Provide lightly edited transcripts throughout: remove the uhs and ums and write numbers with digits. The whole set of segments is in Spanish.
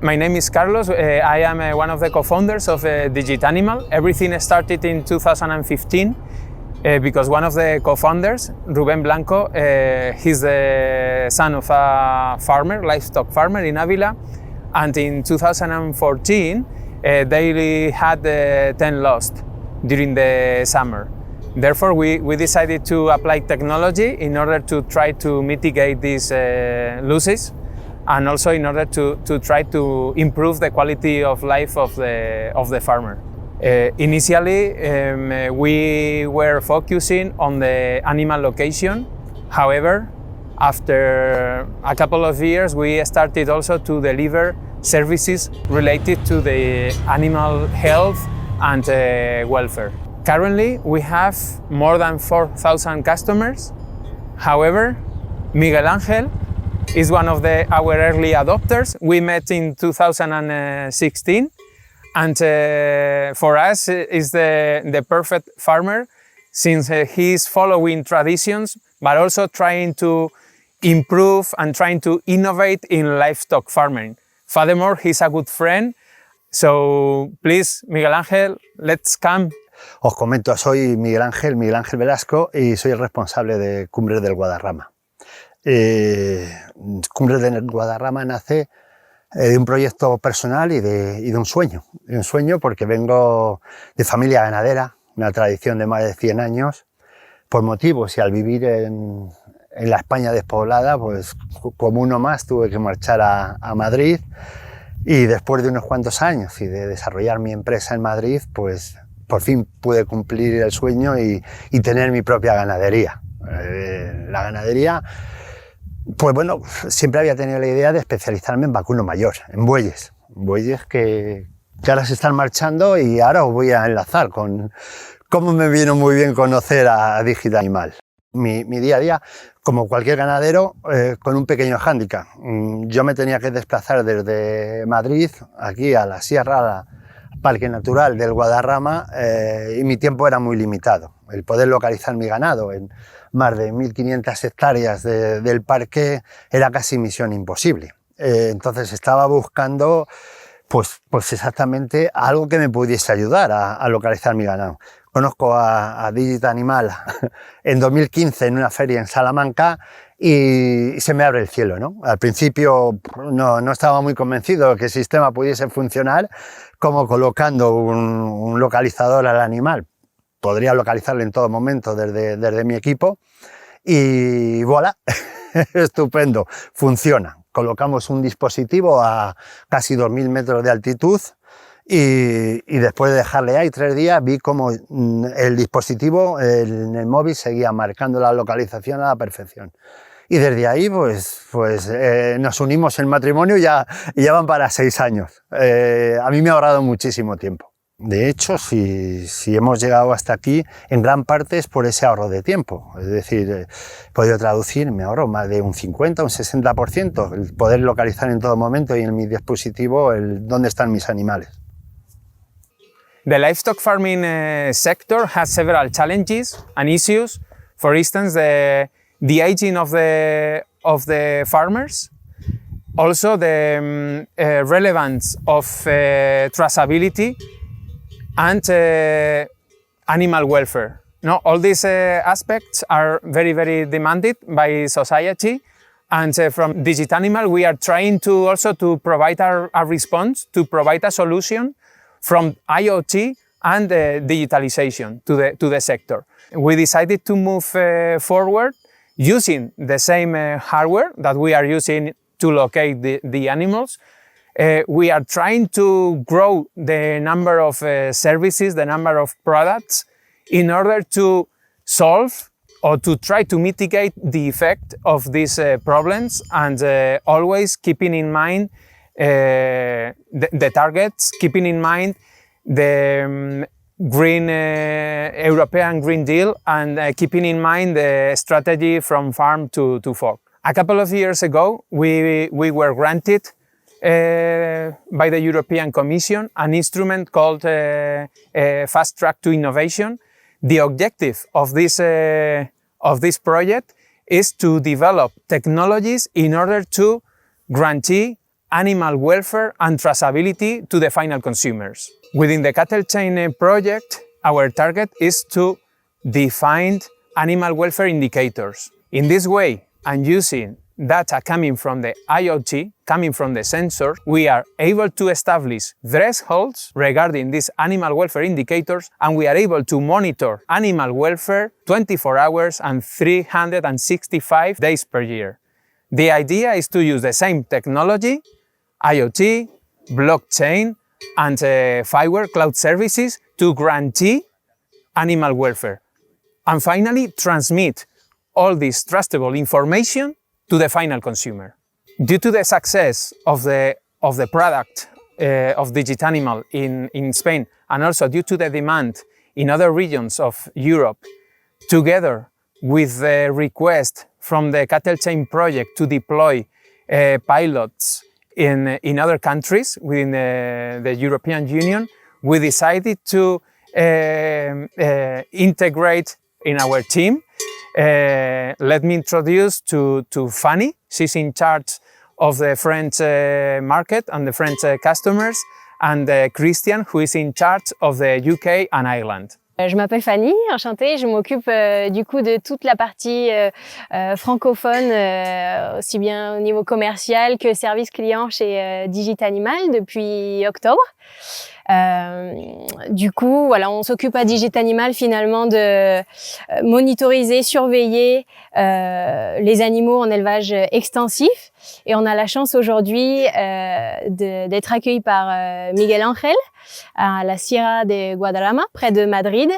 My name is Carlos. I am one of the co-founders of Digitanimal. Everything started in 2015 because one of the co-founders, Rubén Blanco, he's the son of a farmer, livestock farmer in Ávila, and in 2014 they had 10 lost during the summer. Therefore, we decided to apply technology in order to try to mitigate these losses, and also in order to try to improve the quality of life of the farmer. Initially, we were focusing on the animal location. However, after a couple of years, we started also to deliver services related to the animal health and welfare. Currently, we have more than 4,000 customers. However, Miguel Ángel is one of our early adopters. We met in 2016, and for us is the perfect farmer, since he is following traditions, but also trying to improve and trying to innovate in livestock farming. Furthermore, he's a good friend. So please, Miguel Ángel, let's come. Os comento, soy Miguel Ángel Velasco y soy el responsable de Cumbres del Guadarrama. Cumbres del Guadarrama nace de un proyecto personal y de un sueño. De un sueño porque vengo de familia ganadera, una tradición de más de 100 años. Por motivos y al vivir en la España despoblada, pues como uno más tuve que marchar a Madrid, y después de unos cuantos años y de desarrollar mi empresa en Madrid, pues por fin pude cumplir el sueño y tener mi propia ganadería. La ganadería, pues bueno, siempre había tenido la idea de especializarme en vacuno mayor, en bueyes que ahora se están marchando, y ahora os voy a enlazar con cómo me vino muy bien conocer a Digitanimal. Mi día a día, como cualquier ganadero, con un pequeño hándicap. Yo me tenía que desplazar desde Madrid, aquí a la sierra, al Parque Natural del Guadarrama, y mi tiempo era muy limitado. El poder localizar mi ganado en más de 1.500 hectáreas del parque era casi misión imposible. Entonces estaba buscando pues exactamente algo que me pudiese ayudar a localizar mi ganado. Conozco a Digitanimal en 2015 en una feria en Salamanca y se me abre el cielo, ¿no? Al principio no estaba muy convencido de que el sistema pudiese funcionar, como colocando un localizador al animal. Podría localizarlo en todo momento desde mi equipo, y voilà, estupendo, funciona. Colocamos un dispositivo a casi 2.000 metros de altitud, y después de dejarle ahí 3 días vi como el dispositivo en el móvil seguía marcando la localización a la perfección. Y desde ahí pues nos unimos en matrimonio, y ya van para 6 años. A mí me ha ahorrado muchísimo tiempo. De hecho, si hemos llegado hasta aquí, en gran parte es por ese ahorro de tiempo. Es decir, he podido traducir, me ahorro más de un 50, un 60%, el poder localizar en todo momento y en mi dispositivo dónde están mis animales. The livestock farming sector has several challenges and issues. For instance, the aging of the farmers, also the relevance of traceability and animal welfare. No, all these aspects are very, very demanded by society, and from Digitanimal we are trying to also to provide a response, to provide a solution from IoT and digitalization to the sector. We decided to move forward using the same hardware that we are using to locate the animals. We are trying to grow the number of services, the number of products, in order to solve or to try to mitigate the effect of these problems, and always keeping in mind the targets, keeping in mind the European Green Deal, and keeping in mind the strategy from farm to fork. A couple of years ago, we were granted by the European Commission an instrument called Fast Track to Innovation. The objective of this project is to develop technologies in order to guarantee animal welfare and traceability to the final consumers. Within the cattle chain project, our target is to define animal welfare indicators. In this way, and using data coming from the IoT, coming from the sensor, we are able to establish thresholds regarding these animal welfare indicators, and we are able to monitor animal welfare 24 hours and 365 days per year. The idea is to use the same technology, IoT, blockchain, and fiber cloud services to guarantee animal welfare. And finally, transmit all this trustable information to the final consumer. Due to the success of the product of Digitanimal in Spain, and also due to the demand in other regions of Europe, together with the request from the cattle chain project to deploy pilots in other countries within the European Union, we decided to integrate in our team. Let me introduce to Fanny. She's in charge of the French market and the French customers, and Christian, who is in charge of the UK and Ireland. Je m'appelle Fanny, enchantée. Je m'occupe du coup de toute la partie francophone, aussi bien au niveau commercial que service client chez Digitanimal depuis octobre. Du coup, voilà, on s'occupe à Digitanimal finalement de monitoriser, surveiller les animaux en élevage extensif. Et on a la chance aujourd'hui d'être accueillis par Miguel Ángel à la Sierra de Guadarrama, près de Madrid,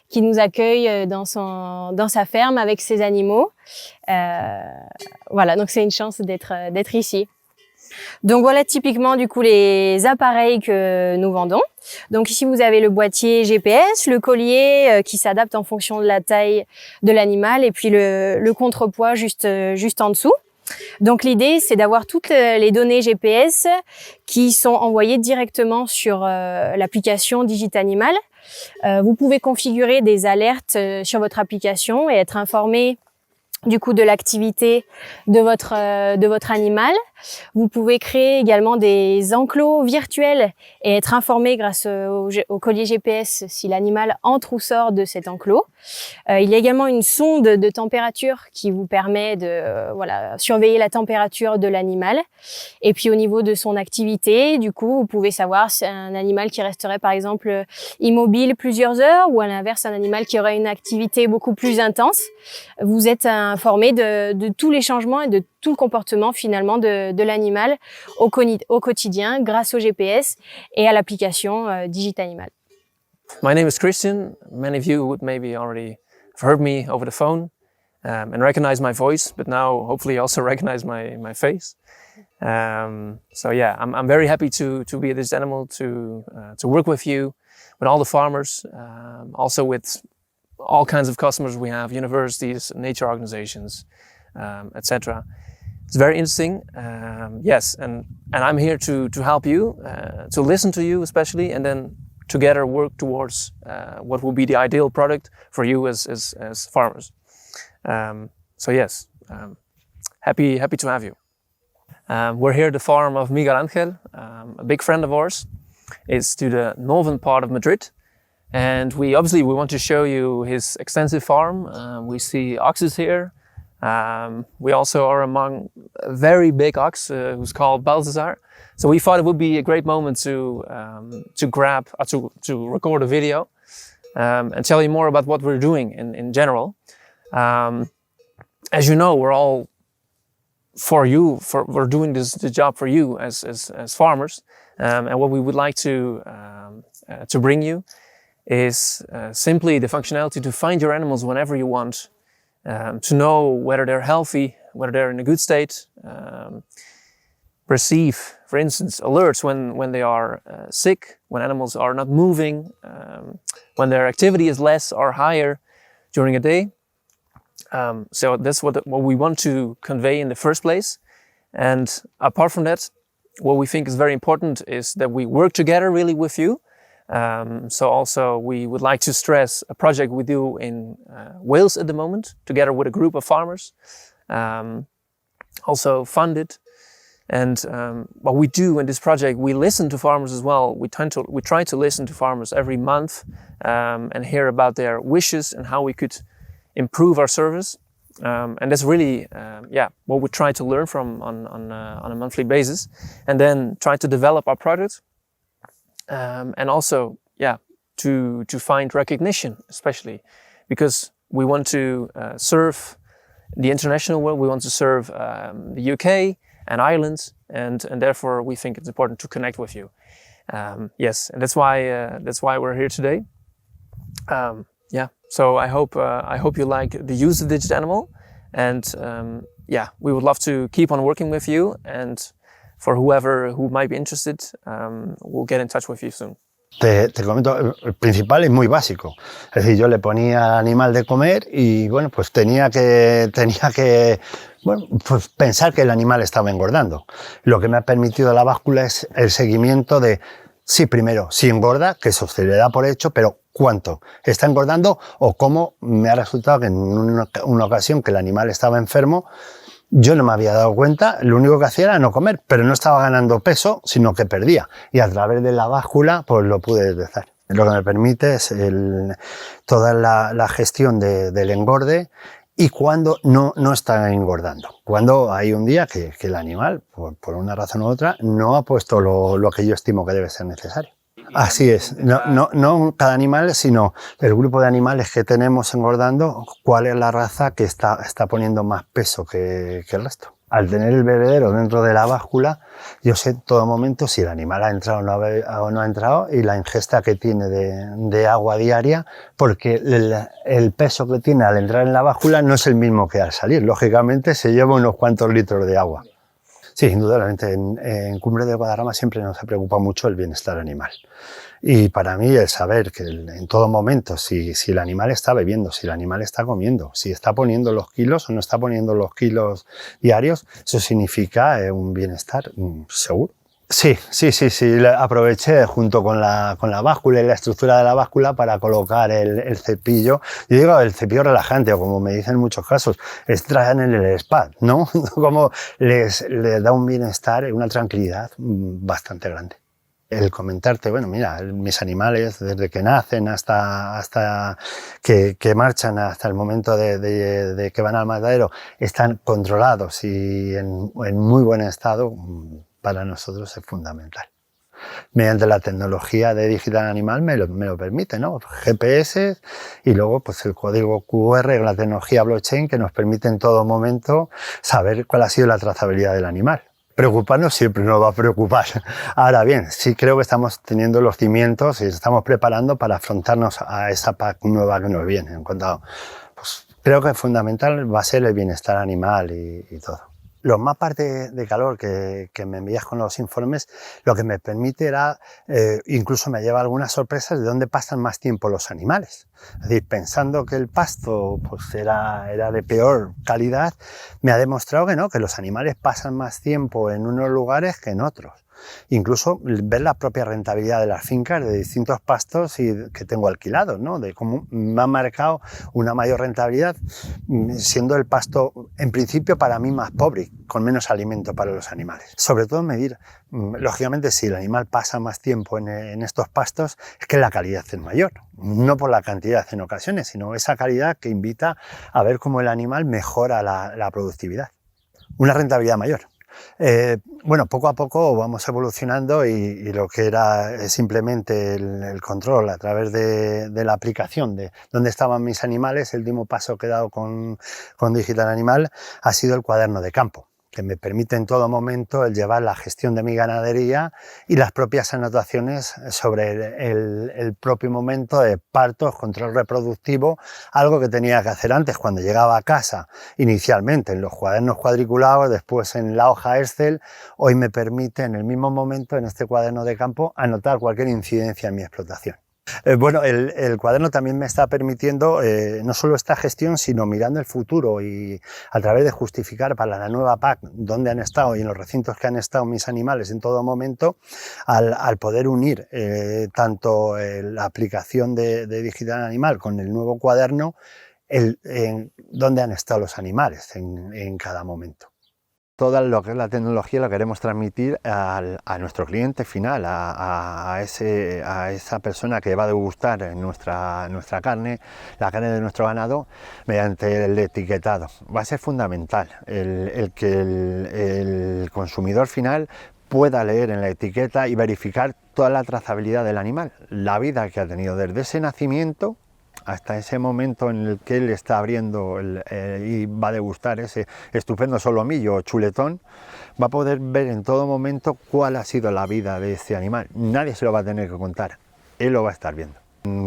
qui nous accueille dans sa ferme avec ses animaux. Voilà, donc c'est une chance d'être ici. Donc voilà typiquement du coup les appareils que nous vendons. Donc ici vous avez le boîtier GPS, le collier qui s'adapte en fonction de la taille de l'animal et puis le contrepoids juste en dessous. Donc l'idée c'est d'avoir toutes les données GPS qui sont envoyées directement sur l'application Digitanimal. Vous pouvez configurer des alertes sur votre application et être informé du coup de l'activité de votre animal. Vous pouvez créer également des enclos virtuels et être informé grâce au collier GPS si l'animal entre ou sort de cet enclos. Il y a également une sonde de température qui vous permet de surveiller la température de l'animal. Et puis au niveau de son activité, du coup, vous pouvez savoir si un animal qui resterait par exemple immobile plusieurs heures ou à l'inverse un animal qui aurait une activité beaucoup plus intense. Vous êtes informé de tous les changements et de tout le comportement finalement de l'animal au quotidien grâce au GPS et à l'application Digitanimal. My name is Christian. Many of you would maybe already have heard me over the phone and recognize my voice, but now hopefully also recognize my face. So yeah, I'm very happy to be at Digitanimal, to work with you, with all the farmers, also with all kinds of customers we have, universities, nature organizations, etc. It's very interesting, yes, and I'm here to help you, to listen to you especially, and then together work towards what will be the ideal product for you as farmers. So yes, happy to have you. We're here at the farm of Miguel Ángel, a big friend of ours. It's to the northern part of Madrid. And we want to show you his extensive farm. We see oxes here. We also are among a very big ox who's called Balthazar. So we thought it would be a great moment to record a video and tell you more about what we're doing in general. As you know, we're all for you. We're doing the job for you as farmers, and what we would like to bring you is simply the functionality to find your animals whenever you want, to know whether they're healthy, whether they're in a good state, receive, for instance, alerts when they are sick, when animals are not moving, when their activity is less or higher during a day. So that's what we want to convey in the first place. And apart from that, what we think is very important is that we work together really with you. So also we would like to stress a project we do in Wales at the moment, together with a group of farmers, also funded. And what we do in this project, we listen to farmers as well. We try to listen to farmers every month and hear about their wishes and how we could improve our service. And that's really, what we try to learn from on a monthly basis, and then try to develop our product. And also, to find recognition, especially because we want to serve the international world. We want to serve the UK and Ireland, and therefore we think it's important to connect with you. Yes, and that's why we're here today. So I hope you like the use of Digitanimal, and we would love to keep on working with you. And for whoever who might be interested, we'll get in touch with you soon. Te comento, el principal es muy básico. Es decir, yo le ponía al animal de comer y bueno, pues tenía que pues pensar que el animal estaba engordando. Lo que me ha permitido la báscula es el seguimiento de, sí, primero, si engorda, que eso se le da por hecho, pero ¿cuánto está engordando? O cómo me ha resultado que en una ocasión que el animal estaba enfermo, yo no me había dado cuenta, lo único que hacía era no comer, pero no estaba ganando peso, sino que perdía. Y a través de la báscula, pues lo pude detectar. Lo que me permite es toda la gestión del engorde y cuando no está engordando. Cuando hay un día que el animal, por una razón u otra, no ha puesto lo que yo estimo que debe ser necesario. Así es, no cada animal, sino el grupo de animales que tenemos engordando, cuál es la raza que está poniendo más peso que el resto. Al tener el bebedero dentro de la báscula, yo sé en todo momento si el animal ha entrado o no ha entrado y la ingesta que tiene de agua diaria, porque el peso que tiene al entrar en la báscula no es el mismo que al salir. Lógicamente se lleva unos cuantos litros de agua. Sí, indudablemente. En Cumbre de Guadarrama siempre nos ha preocupado mucho el bienestar animal. Y para mí el saber que en todo momento si el animal está bebiendo, si el animal está comiendo, si está poniendo los kilos o no está poniendo los kilos diarios, eso significa un bienestar seguro. Sí, aproveché junto con la báscula y la estructura de la báscula para colocar el cepillo. Yo digo el cepillo relajante, o como me dicen en muchos casos, extraen en el spa, ¿no? Como les da un bienestar, una tranquilidad bastante grande. El comentarte, bueno, mira, mis animales desde que nacen hasta que marchan, hasta el momento de que van al matadero, están controlados y en muy buen estado, para nosotros es fundamental. Mediante la tecnología de Digital Animal me lo permite, ¿no? GPS y luego pues el código QR, la tecnología blockchain que nos permite en todo momento saber cuál ha sido la trazabilidad del animal. Preocuparnos siempre nos va a preocupar. Ahora bien, sí creo que estamos teniendo los cimientos y estamos preparando para afrontarnos a esa PAC nueva que nos viene. En cuanto pues, creo que fundamental va a ser el bienestar animal y todo. Los mapas de calor que me envías con los informes, lo que me permite era, incluso me lleva algunas sorpresas de dónde pasan más tiempo los animales. Es decir, pensando que el pasto pues, era de peor calidad, me ha demostrado que no, que los animales pasan más tiempo en unos lugares que en otros. Incluso ver la propia rentabilidad de las fincas de distintos pastos que tengo alquilados, ¿no? De cómo me ha marcado una mayor rentabilidad siendo el pasto en principio para mí más pobre, con menos alimento para los animales. Sobre todo medir, lógicamente si el animal pasa más tiempo en estos pastos es que la calidad es mayor, no por la cantidad en ocasiones, sino esa calidad que invita a ver cómo el animal mejora la productividad. Una rentabilidad mayor. Bueno, poco a poco vamos evolucionando y lo que era simplemente el control a través de la aplicación de dónde estaban mis animales. El último paso que he dado con Digital Animal ha sido el cuaderno de campo, que me permite en todo momento el llevar la gestión de mi ganadería y las propias anotaciones sobre el propio momento de partos, control reproductivo, algo que tenía que hacer antes cuando llegaba a casa, inicialmente en los cuadernos cuadriculados, después en la hoja Excel. Hoy me permite en el mismo momento, en este cuaderno de campo, anotar cualquier incidencia en mi explotación. Bueno, el cuaderno también me está permitiendo no solo esta gestión, sino mirando el futuro y a través de justificar para la nueva PAC dónde han estado y en los recintos que han estado mis animales en todo momento, al poder unir tanto la aplicación de Digital Animal con el nuevo cuaderno, dónde han estado los animales en cada momento. Toda lo que es la tecnología la queremos transmitir a nuestro cliente final, a esa persona que va a degustar nuestra carne, la carne de nuestro ganado, mediante el etiquetado. Va a ser fundamental el que el consumidor final pueda leer en la etiqueta y verificar toda la trazabilidad del animal, la vida que ha tenido desde ese nacimiento hasta ese momento en el que él está abriendo y va a degustar ese estupendo solomillo o chuletón, va a poder ver en todo momento cuál ha sido la vida de ese animal. Nadie se lo va a tener que contar, él lo va a estar viendo.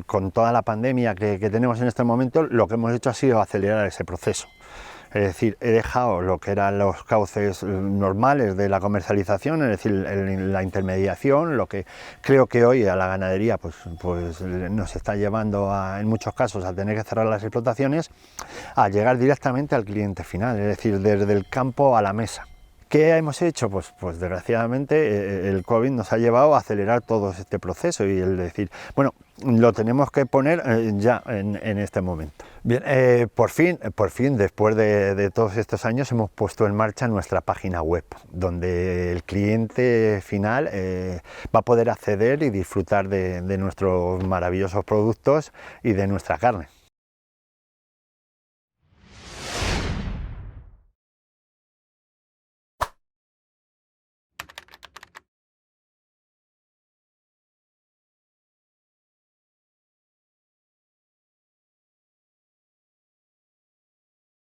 Con toda la pandemia que tenemos en este momento, lo que hemos hecho ha sido acelerar ese proceso. Es decir, he dejado lo que eran los cauces normales de la comercialización, es decir, la intermediación, lo que creo que hoy a la ganadería pues nos está llevando en muchos casos a tener que cerrar las explotaciones, a llegar directamente al cliente final, es decir, desde el campo a la mesa. ¿Qué hemos hecho? Pues desgraciadamente el COVID nos ha llevado a acelerar todo este proceso y el decir, bueno, lo tenemos que poner ya en este momento. Bien, por fin, después de todos estos años, hemos puesto en marcha nuestra página web, donde el cliente final va a poder acceder y disfrutar de nuestros maravillosos productos y de nuestra carne.